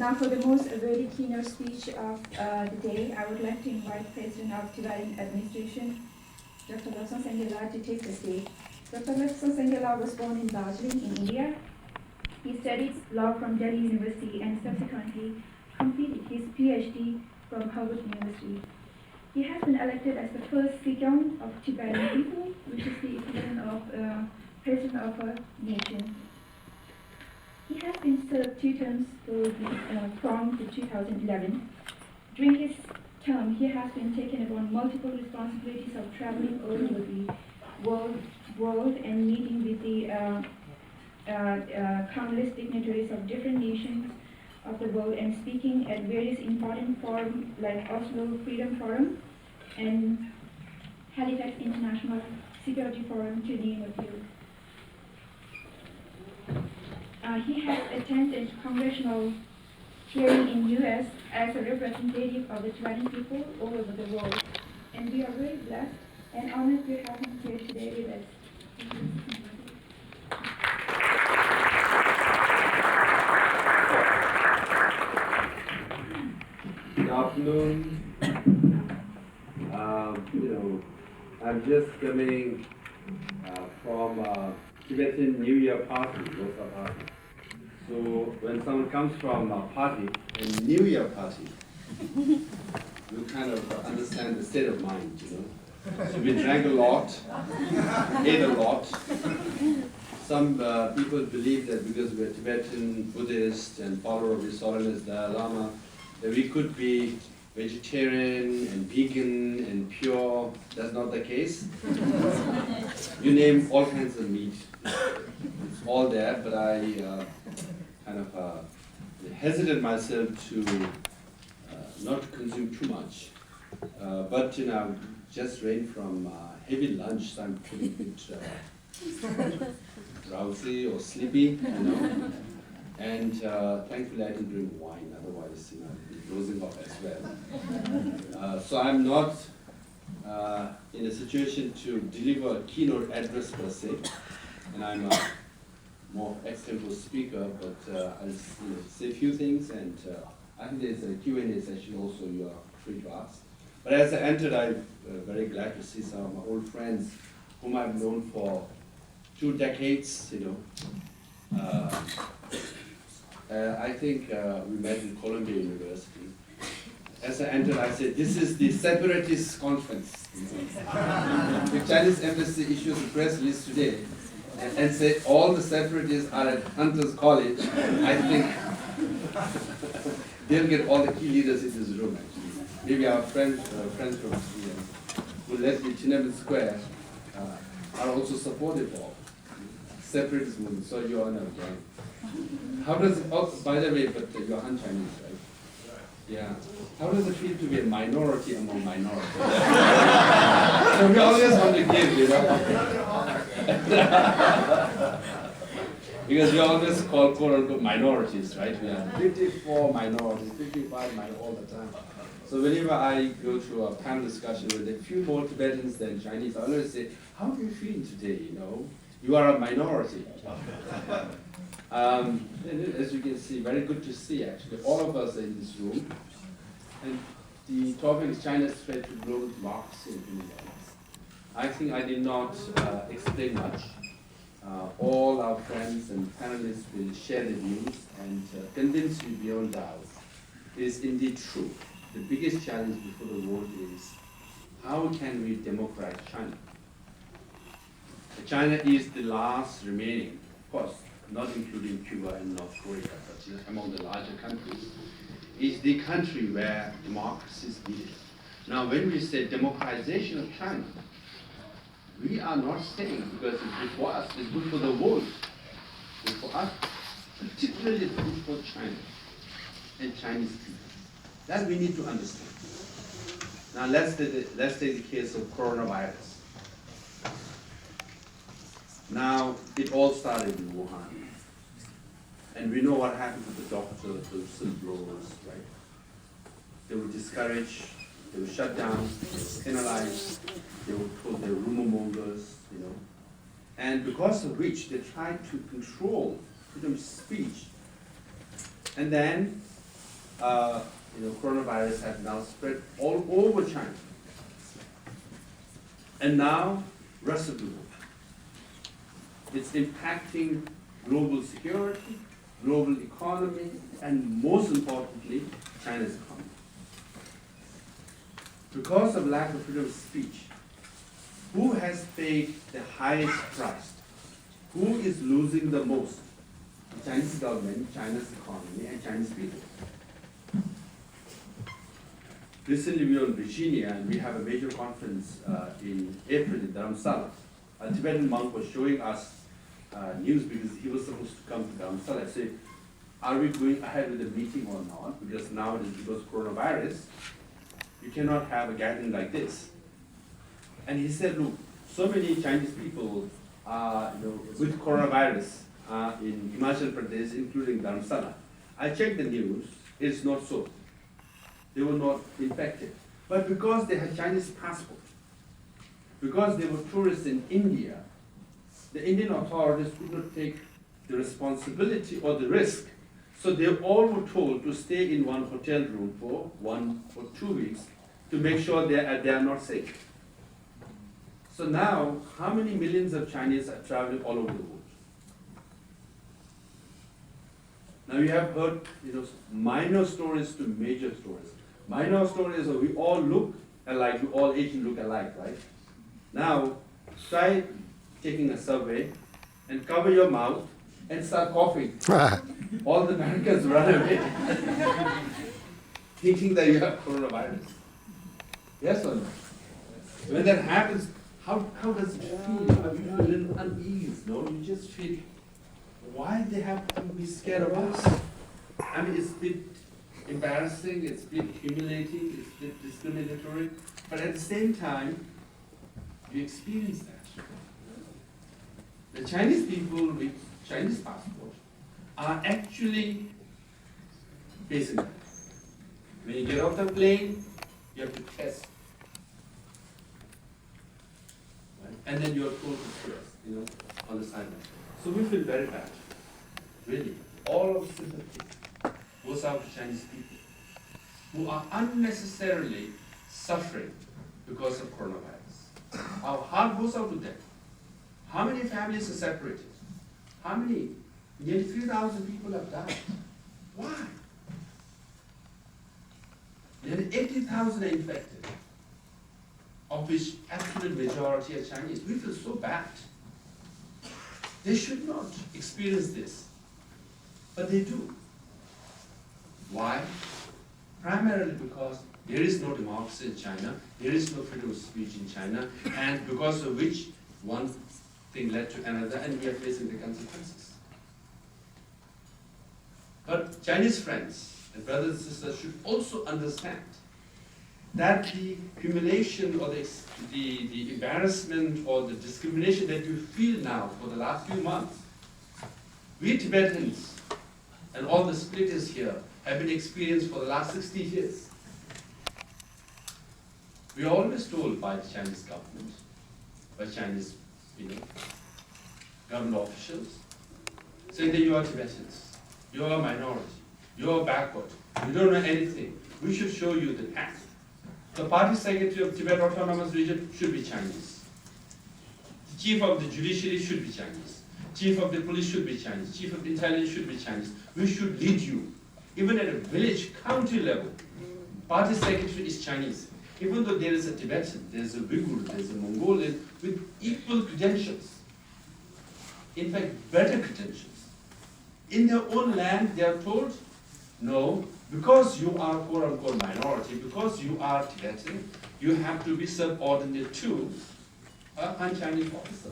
Now for the most very keynote speech of the day, I would like to invite President of Tibetan Administration, Dr. Lobsang Sangela, to take the stage. Dr. Lobsang Sangela was born in Darjeeling in India. He studied law from Delhi University and subsequently completed his PhD from Harvard University. He has been elected as the first Sejong of Tibetan people, which is the equivalent of president of a nation. He has been served 2 terms from 2011. During his term, he has been taken upon multiple responsibilities of traveling all over the world and meeting with the countless dignitaries of different nations of the world and speaking at various important forums like Oslo Freedom Forum and Halifax International Security Forum, to name a few. He has attended congressional hearing in U.S. as a representative of the Tibetan people all over the world. And we are very blessed and honored to have him here today with us. Good afternoon. I'm just coming from Tibetan New Year party, Losar party. So when someone comes from a party, a New Year party, you kind of understand the state of mind, So we drank a lot, ate a lot. Some people believe that because we're Tibetan Buddhist and follower of His Holiness Dalai Lama, that we could be vegetarian and vegan and pure. That's not the case. You name all kinds of meat. It's all there, but I kind of hesitate myself to not consume too much. But just rain from heavy lunch, so I'm feeling a bit drowsy or sleepy, And thankfully I didn't drink wine, otherwise I'd be dozing off as well. So I'm not in a situation to deliver a keynote address per se, and I'm a more extempore speaker, but I'll say a few things, and I think there's a Q&A session also you are free to ask. But as I entered, I'm very glad to see some of my old friends whom I've known for 2 decades, I think we met in Columbia University. As I entered, I said, this is the separatist conference. The Chinese embassy issues a press release today and say all the separatists are at Hunter's College. I think they'll get all the key leaders in this room, actually. Maybe our friends from who led the Tiananmen Square are also supportive of separatist movement, so you're on a gang. How does it, oh, by the way, but you're Han Chinese, right? Yeah. How does it feel to be a minority among minorities? So we always want to give, Because we always call quote-unquote minorities, right? We are 54 minorities, 55 minorities all the time. So whenever I go to a panel discussion with a few more Tibetans than Chinese, I always say, how do you feel today, You are a minority. And as you can see, very good to see actually, all of us are in this room. And the topic is China's threat to global democracy and human rights. I think I did not explain much. All our friends and panelists will share their views and convince you beyond doubt. It is indeed true. The biggest challenge before the world is how can we democratize China? China is the last remaining, of course, not including Cuba and North Korea, but among the larger countries, is the country where democracy is needed. Now, when we say democratization of China, we are not saying because it's good for us, it's good for the world. It's for us, particularly it's good for China and Chinese people. That we need to understand. Now, let's take the case of coronavirus. Now, it all started in Wuhan. And we know what happened to the doctors, the whistleblowers, right? They were discouraged, they were shut down, they were penalized, they were told they were rumor mongers, And because of which they tried to control freedom of speech. And then coronavirus has now spread all over China. And now, rest of the world. It's impacting global security, global economy, and most importantly, China's economy. Because of lack of freedom of speech, who has paid the highest price? Who is losing the most? The Chinese government, China's economy, and Chinese people. Recently we were in Virginia and we have a major conference in April in Dharamsala. A Tibetan monk was showing us news because he was supposed to come to Dharamsala. I said, are we going ahead with the meeting or not? Because now it is because of coronavirus, you cannot have a gathering like this. And he said, look, so many Chinese people with coronavirus in Himachal Pradesh, including Dharamsala. I checked the news, it's not so. They were not infected. But because they had Chinese passport, because they were tourists in India, the Indian authorities could not take the responsibility or the risk. So they all were told to stay in one hotel room for 1 or 2 weeks to make sure they are not sick. So now, how many millions of Chinese are traveling all over the world? Now you have heard minor stories to major stories. Minor stories are we all look alike, we all Asians look alike, right? Now, try taking a subway and cover your mouth and start coughing. All the Americans run away, thinking that you have coronavirus. Yes or no? When that happens, how does it feel? You feel a little unease, no? You just feel, why they have to be scared of us? I mean, it's a bit embarrassing, it's a bit humiliating, it's a bit discriminatory, but at the same time, you experience that. The Chinese people with Chinese passport are actually facing that. When you get off the plane, you have to test. Right? And then you are told to test, on the sideline. So we feel very bad. Really. All of sympathy goes out to Chinese people who are unnecessarily suffering because of coronavirus. Our heart goes out to them. How many families are separated? How many? Nearly 3,000 people have died. Why? Nearly 80,000 are infected, of which absolute majority are Chinese. We feel so bad. They should not experience this, but they do. Why? Primarily because there is no democracy in China, there is no freedom of speech in China, and because of which one thing led to another, and we are facing the consequences. But Chinese friends and brothers and sisters should also understand that the humiliation or the embarrassment or the discrimination that you feel now for the last few months, we Tibetans and all the splitters here have been experienced for the last 60 years. We are always told by the Chinese government, by Chinese government officials, saying that you are Tibetans, you are a minority, you are backward, you don't know anything. We should show you the path. The party secretary of Tibet Autonomous Region should be Chinese. The chief of the judiciary should be Chinese. Chief of the police should be Chinese. Chief of the intelligence should be Chinese. We should lead you. Even at a village, county level, party secretary is Chinese. Even though there is a Tibetan, there is a Uyghur, there is a Mongolian with equal credentials. In fact, better credentials. In their own land, they are told, no, because you are quote-unquote minority, because you are Tibetan, you have to be subordinate to a Han-Chinese officer.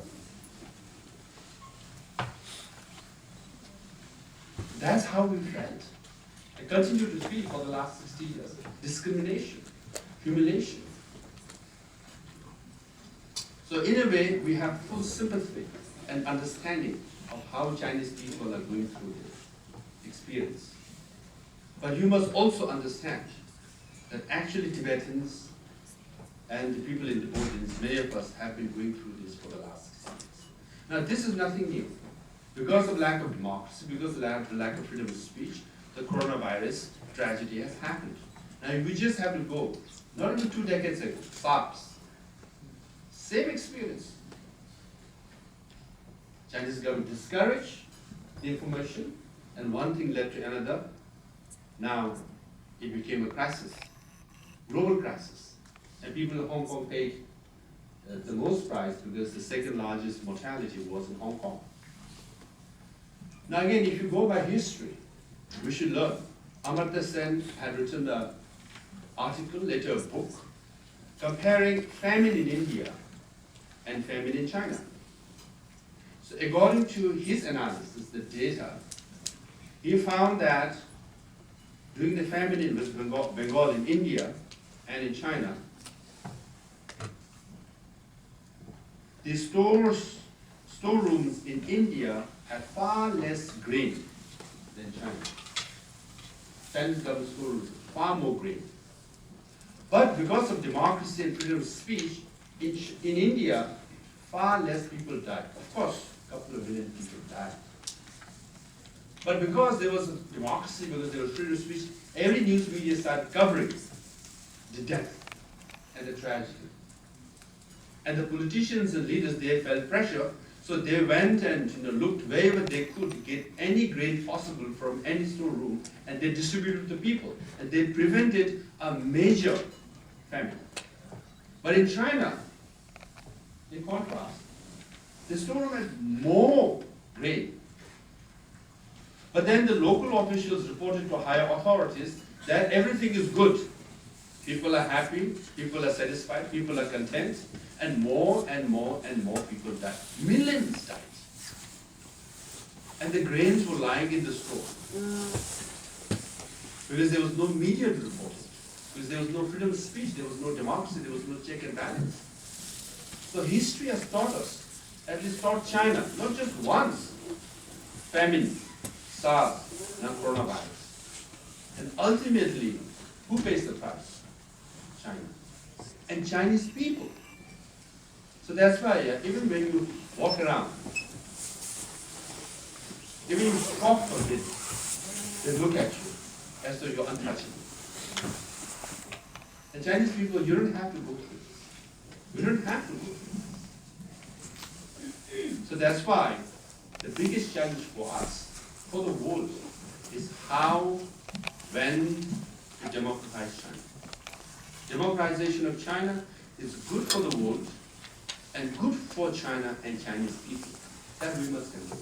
That's how we felt. I continue to feel for the last 60 years. Discrimination, humiliation. So in a way, we have full sympathy and understanding of how Chinese people are going through this experience. But you must also understand that actually Tibetans and the people in the province, many of us have been going through this for the last 6 years. Now this is nothing new. Because of lack of democracy, because of the lack of freedom of speech, the coronavirus tragedy has happened. Now, we just have to go, not even 2 decades ago, SARS. Same experience. Chinese government discouraged the information, and one thing led to another. Now, it became a crisis, global crisis. And people in Hong Kong paid the most price because the second largest mortality was in Hong Kong. Now again, if you go by history, we should learn. Amartya Sen had written an article, later a book, comparing famine in India and famine in China. So according to his analysis, the data, he found that during the famine in West Bengal in India and in China, the storerooms in India had far less grain than China. Chinese government storerooms, far more grain. But because of democracy and freedom of speech, in India, far less people died. Of course, a couple of million people died. But because there was a democracy, because there was freedom of speech, every news media started covering the death and the tragedy. And the politicians and leaders, they felt pressure, so they went and looked wherever they could get any grain possible from any storeroom, and they distributed to the people, and they prevented a major famine. But in China, in contrast, the storeroom had more grain. But then the local officials reported to higher authorities that everything is good. People are happy, people are satisfied, people are content, and more and more and more people died. Millions died. And the grains were lying in the store. Because there was no media to report it. Because there was no freedom of speech, there was no democracy, there was no check and balance. So history has taught us, at least taught China, not just once, famine, SARS, and coronavirus. And ultimately, who pays the price? China. And Chinese people. So that's why, even when you walk around, even if you cough a bit, they look at you as though you're untouchable. And Chinese people, you don't have to go through this. You don't have to go through this. So that's why the biggest challenge for us, for the world, is how, when to democratize China. Democratization of China is good for the world and good for China and Chinese people. That we must consider.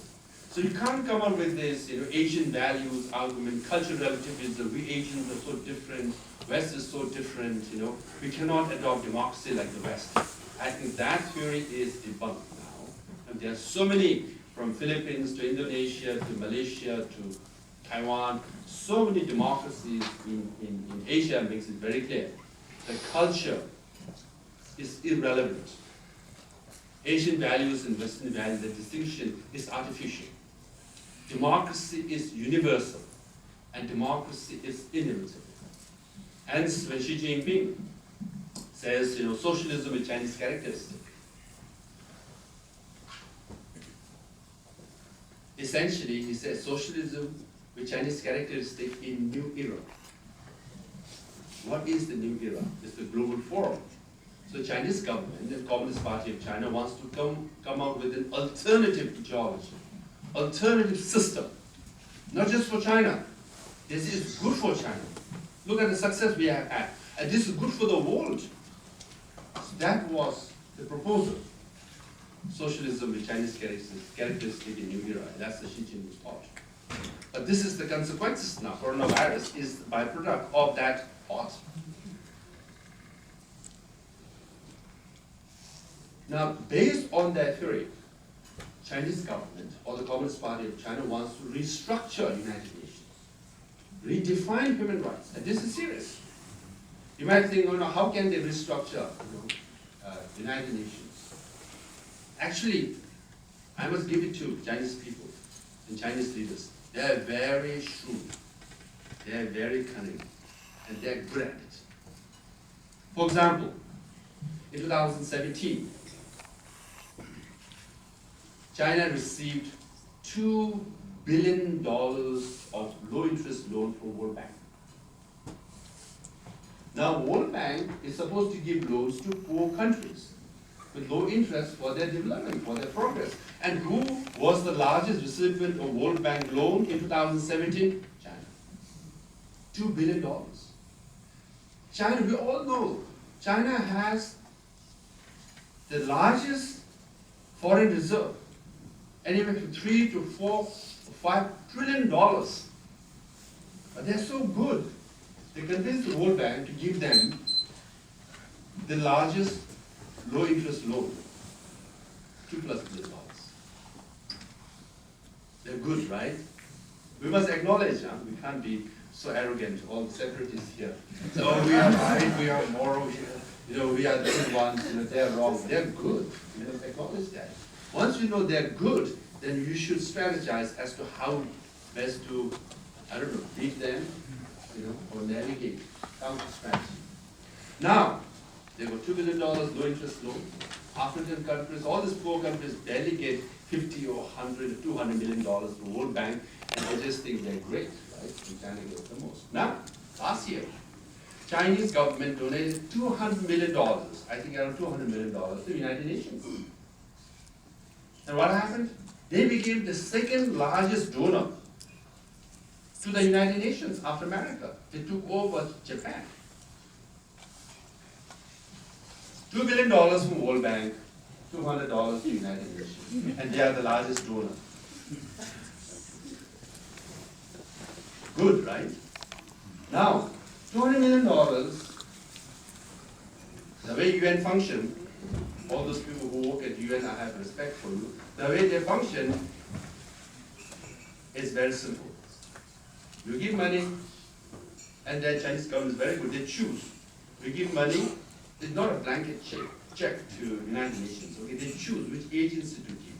So you can't come up with this, Asian values argument, cultural relativism. We Asians are so different. West is so different. We cannot adopt democracy like the West. I think that theory is debunked now. And there are so many, from Philippines to Indonesia to Malaysia to Taiwan, so many democracies in Asia makes it very clear. The culture is irrelevant. Asian values and Western values, the distinction is artificial. Democracy is universal, and democracy is inevitable. Hence, when Xi Jinping says, socialism is Chinese characteristic, essentially he says socialism with Chinese characteristic in new era. What is the new era? It's the global forum. So Chinese government, the Communist Party of China, wants to come out with an alternative ideology, alternative system. Not just for China. This is good for China. Look at the success we have had. And this is good for the world. So that was the proposal. Socialism with Chinese characteristic in new era. That's the Xi Jinping's thought. But this is the consequences now. Coronavirus is the byproduct of that thought. Now, based on that theory, Chinese government or the Communist Party of China wants to restructure United Nations, redefine human rights, and this is serious. You might think, how can they restructure United Nations? Actually, I must give it to Chinese people and Chinese leaders. They are very shrewd, they are very cunning, and they are good at it. For example, in 2017, China received 2 billion of low-interest loan from World Bank. Now, World Bank is supposed to give loans to poor countries with low interest for their development, for their progress. And who was the largest recipient of World Bank loan in 2017? China. $2 billion. China, we all know, China has the largest foreign reserve, anywhere from 3 to 4 or 5 trillion dollars. But they're so good. They convinced the World Bank to give them the largest low interest loan, $2+ billion. They're good, right? We must acknowledge, we can't be so arrogant, all the separatists here. So we are right, we are moral, we are the good ones, they're wrong. They're good. We must acknowledge that. Once you know they're good, then you should strategize as to how best to, beat them, or navigate, counter strategy. Now, they got $2 billion low interest loan. African countries, all these poor countries barely get 50 or 100 or $200 million from the World Bank, and they just think they're great, right? And China gets the most. Now, last year, Chinese government donated $200 million, I think around $200 million to the United Nations. And what happened? They became the second largest donor to the United Nations after America. They took over Japan. $2 billion from World Bank, $200 to United Nations, and they are the largest donor. Good, right? Now, $200 million, the way UN function, all those people who work at UN, I have respect for you, the way they function is very simple. You give money, and the Chinese government is very good, they choose. You give money, it's not a blanket check to United Nations, okay? They choose which agency to give.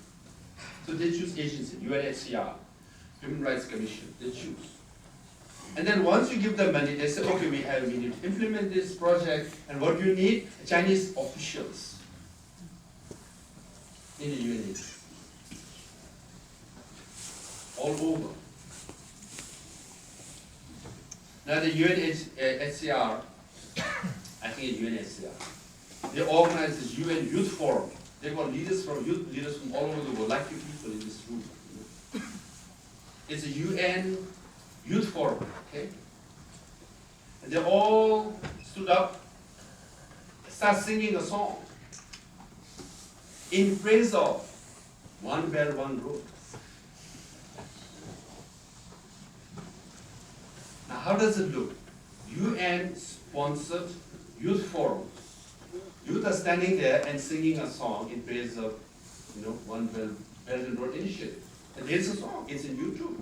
So they choose agency, UNHCR, Human Rights Commission, they choose. And then once you give them money, they say, okay, we need to implement this project, and what you need? Chinese officials in the UN, all over. Now the UNHCR, I think it's UNHCR, they organize this UN Youth Forum. They got leaders from all over the world, like you people in this room. It's a UN Youth Forum, okay? And they all stood up, start singing a song in praise of One Belt, One Road. Now, how does it look? UN-sponsored youth forum. Youth are standing there and singing a song in praise of, One Belt and Road Initiative. And there's a song. It's in YouTube.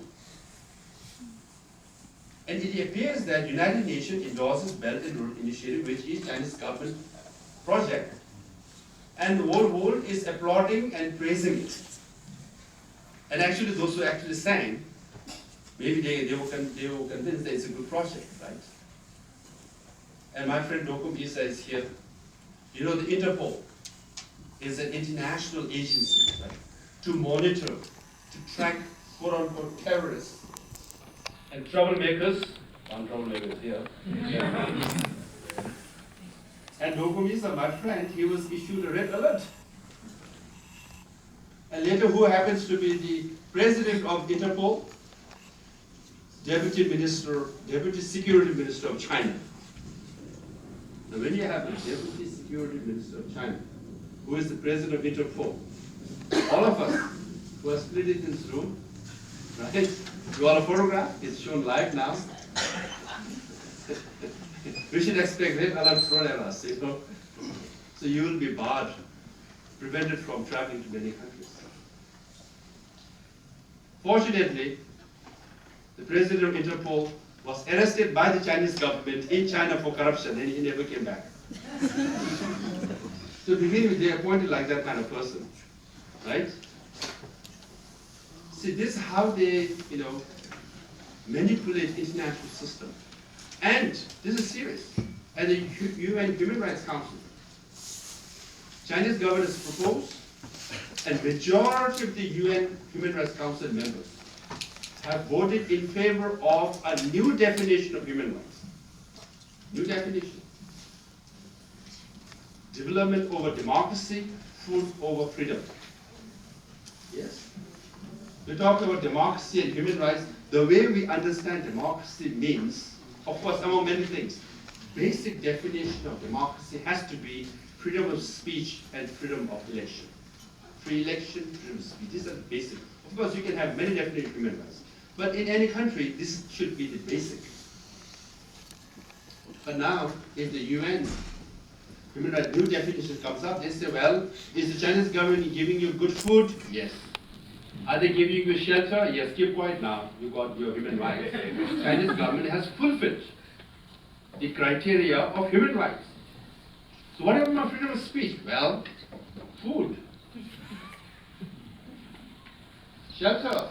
And it appears that United Nations endorses Belt and Road Initiative, which is Chinese government project. And the whole world is applauding and praising it. And actually, those who actually sang, maybe they were convinced that it's a good project, right? And my friend Dokum Isa is here. The Interpol is an international agency, right, to monitor, to track quote-unquote terrorists and troublemakers. One troublemaker is here. And Dokum Isa, my friend, he was issued a red alert. And later, who happens to be the president of Interpol? Deputy Security Minister of China. Now, when you have a Deputy Security Minister of China, who is the president of Interpol, all of us who are split in this room, right? You want a photograph? It's shown live now. We should expect red alert thrown at us, So you will be barred, prevented from traveling to many countries. Fortunately, the president of Interpol was arrested by the Chinese government in China for corruption, and he never came back. So to begin with, they appointed like that kind of person, right? See, this is how they, manipulate international system. And this is serious. At the UN Human Rights Council, Chinese government has proposed, and majority of the UN Human Rights Council members have voted in favor of a new definition of human rights. New definition. Development over democracy, food over freedom. Yes. We talk about democracy and human rights. The way we understand democracy means, of course, among many things, basic definition of democracy has to be freedom of speech and freedom of election. Free election, freedom of speech. These are the basic. Of course, you can have many definitions of human rights. But in any country, this should be the basic. But now, if the UN human rights new definition comes up, they say, well, is the Chinese government giving you good food? Yes. Are they giving you shelter? Yes, keep quiet now. You got your human rights. Chinese government has fulfilled the criteria of human rights. So what about my freedom of speech? Well, food, shelter,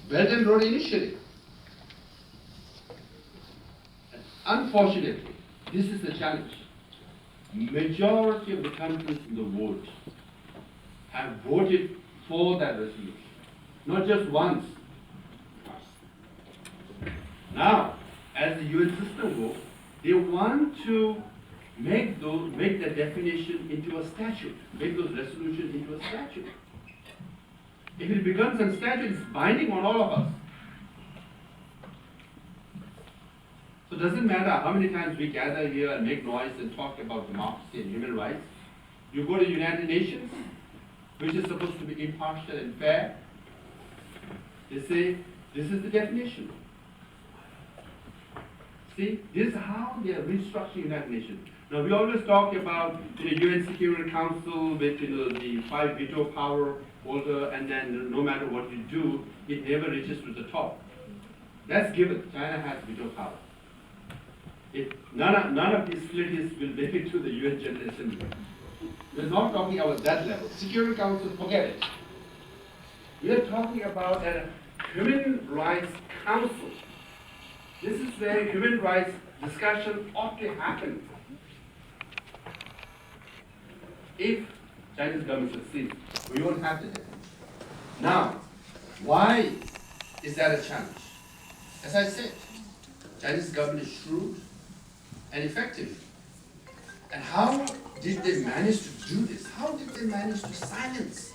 Belt and Road Initiative. And unfortunately, this is the challenge. Majority of the countries in the world have voted for that resolution. Not just once. Now, as the UN system works, they want to make that definition into a statute, make those resolutions into a statute. If it becomes a statute, it's binding on all of us. So it doesn't matter how many times we gather here and make noise and talk about democracy and human rights. You go to the United Nations, which is supposed to be impartial and fair, they say, this is the definition. See, this is how they are restructuring the United Nations. Now we always talk about UN Security Council with the 5 veto power holder, and then no matter what you do, it never reaches to the top. That's given. China has veto power. None of these facilities will make it to the UN General Assembly. We're not talking about that level. Security Council, forget it. We are talking about a Human Rights Council. This is where human rights discussion ought to happen. If Chinese government succeeds, we won't have to. Now, why is that a challenge? As I said, Chinese government is shrewd and effective. And how did they manage to do this? How did they manage to silence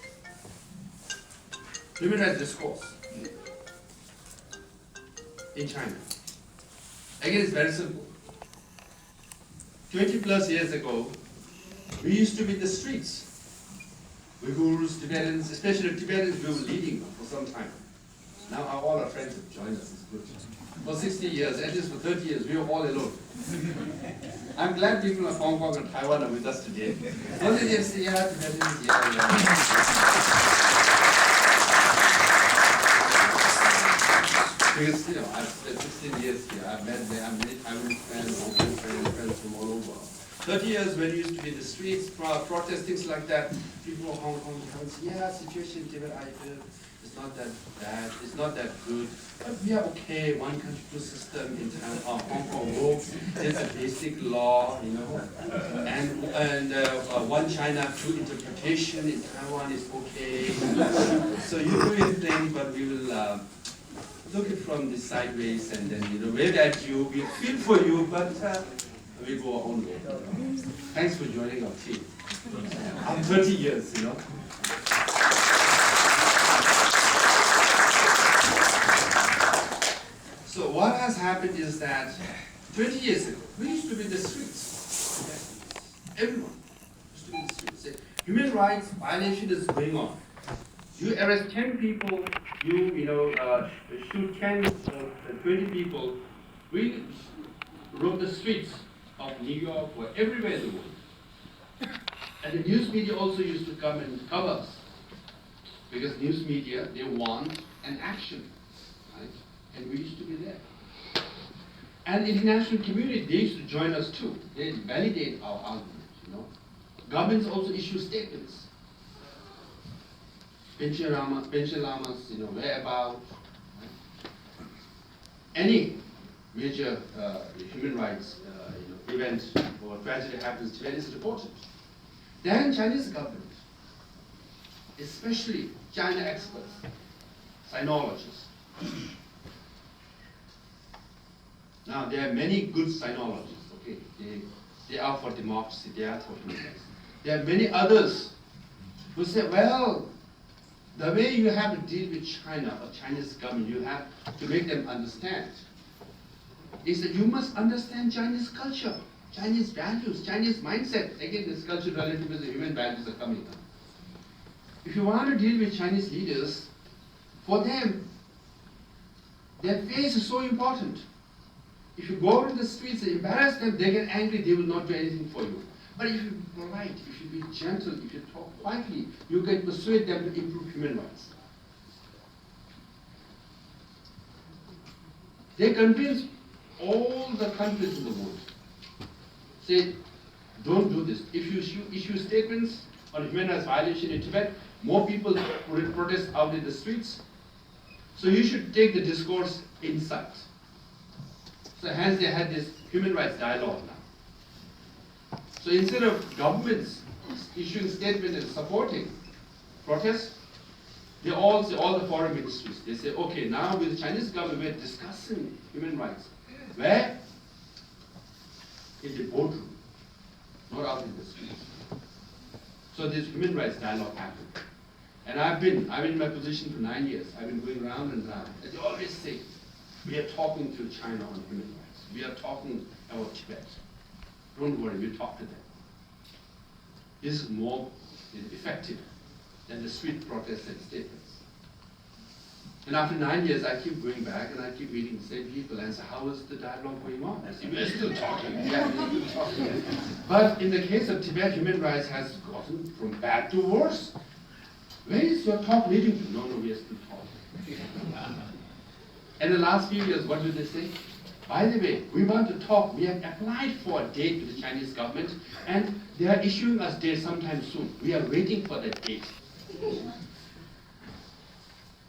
human rights discourse in China? Again, it's very simple. 20 plus years ago, we used to be in the streets. Uyghurs, Tibetans, especially Tibetans, we were leading for some time. Now all our friends have joined us. It's good. For 60 years, at least for 30 years, we were all alone. I'm glad people of Hong Kong and Taiwan are with us today. Don't they just say, yeah, Tibetans, Because, I've spent 16 years here. I've met many Taiwanese friends, Hong Kong friends from all over. 30 years when we used to be in the streets, protest, things like that, people of Hong Kong come and say, yeah, situation in Tibet, I feel it's not that bad, it's not that good, but we are okay, one country, two system in Hong Kong works, there's a basic law, and one China, two interpretation in Taiwan is okay. So you do your thing, but we will look it from the sideways and then, wave at you, we feel for you, but we go our own way. Thanks for joining our team. I'm 30 years, So what has happened is that 20 years ago, we used to be in the streets. Everyone used to be in the streets. Say, human rights violation is going on. You arrest 10 people, you shoot 10 or 20 people. We roam the streets of New York or everywhere in the world. And the news media also used to come and cover us. Because news media, they want an action. Right? And we used to be there. And the international community, they used to join us too. They validate our argument, Governments also issue statements. Pension lamas, whereabouts. Right? Any major human rights event or tragedy happens, Tibet is reported. Then Chinese government, especially China experts, sinologists. Now, there are many good sinologists, okay? They are for democracy, they are for human rights. There are many others who say, well, the way you have to deal with China or Chinese government, you have to make them understand, is that you must understand Chinese culture, Chinese values, Chinese mindset. Again, this cultural relativism, human values are coming up. If you want to deal with Chinese leaders, for them, their face is so important. If you go out in the streets and embarrass them, they get angry, they will not do anything for you. But if you be polite, if you be gentle, if you talk quietly, you can persuade them to improve human rights. They convince all the countries in the world. Say, don't do this. If you issue statements on human rights violation in Tibet, more people will protest out in the streets. So you should take the discourse inside. So hence they had this human rights dialogue now. So instead of governments issuing statements and supporting protests, they all say, all the foreign ministries, they say, okay, now with the Chinese government, we're discussing human rights. Where? In the boardroom, not out in the streets. So this human rights dialogue happened. And I've been in my position for 9 years. I've been going round and round. And they always say, we are talking to China on human rights. We are talking about Tibet. Don't worry, we'll talk to them. This is more effective than the street protests and statements. And after 9 years, I keep going back and I keep meeting the same people and say, how is the dialogue going on? I say, we're still talking. Yeah, we're still talking. But in the case of Tibet, human rights has gotten from bad to worse. Where is your talk leading to? No, we are still talking. And the last few years, what do they say? By the way, we want to talk. We have applied for a date with the Chinese government, and they are issuing us dates sometime soon. We are waiting for that date.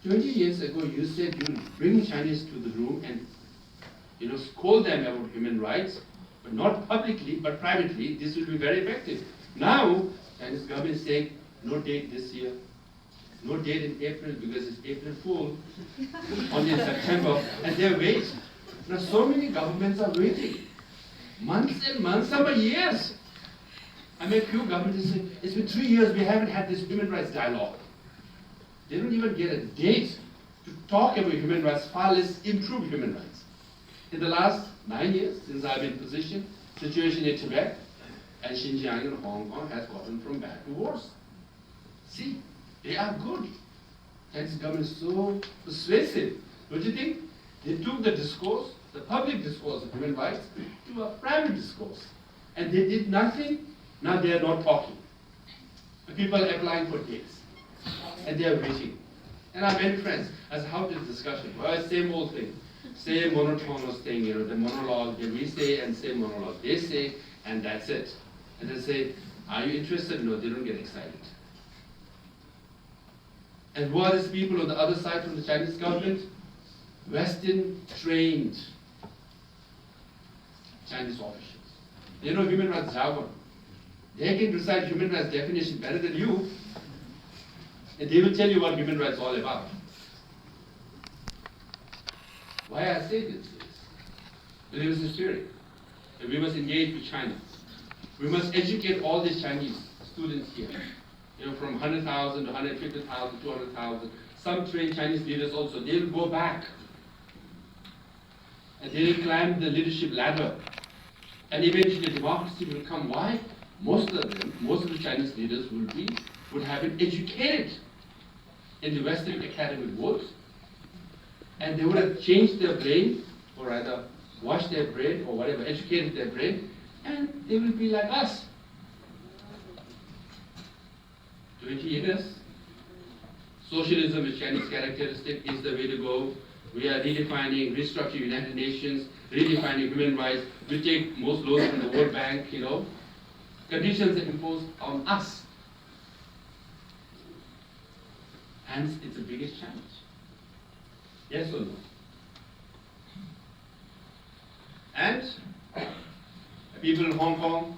20 years ago, you said you would bring Chinese to the room and scold them about human rights, but not publicly, but privately. This will be very effective. Now, Chinese government is saying, no date this year. No date in April because it's April Fool, only in September, and they're waiting. Now so many governments are waiting. Months and months, some are years. I met a few governments say, it's been 3 years we haven't had this human rights dialogue. They don't even get a date to talk about human rights, far less improve human rights. In the last 9 years, since I've been in position, situation in Tibet and Xinjiang and Hong Kong has gotten from bad to worse. See? They are good. Chinese government is so persuasive. Don't you think? They took the discourse, the public discourse of human rights, to a private discourse. And they did nothing. Now they are not talking. The people are applying for dates. And they are waiting. And I have many friends. I said, how did the discussion? Well, same old thing. Same monotonous thing, the monologue that we say and same monologue they say, and that's it. And they say, are you interested? No, they don't get excited. And who are these people on the other side from the Chinese government? Western trained Chinese officials. They know human rights jargon. They can recite human rights definition better than you. And they will tell you what human rights is all about. Why I say this is, there is a spirit that we must engage with China. We must educate all these Chinese students here. From 100,000 to 150,000, 200,000. Some trained Chinese leaders also, they will go back. And they will climb the leadership ladder. And eventually democracy will come. Why? Most of the Chinese leaders would have been educated in the Western academic world. And they would have changed their brain, or rather washed their brain, or whatever, educated their brain, and they will be like us. 20 years. Socialism is Chinese characteristic, is the way to go. We are redefining, restructuring United Nations, redefining human rights. We take most loans from the World Bank, Conditions are imposed on us. Hence, it's the biggest challenge. Yes or no? And people in Hong Kong,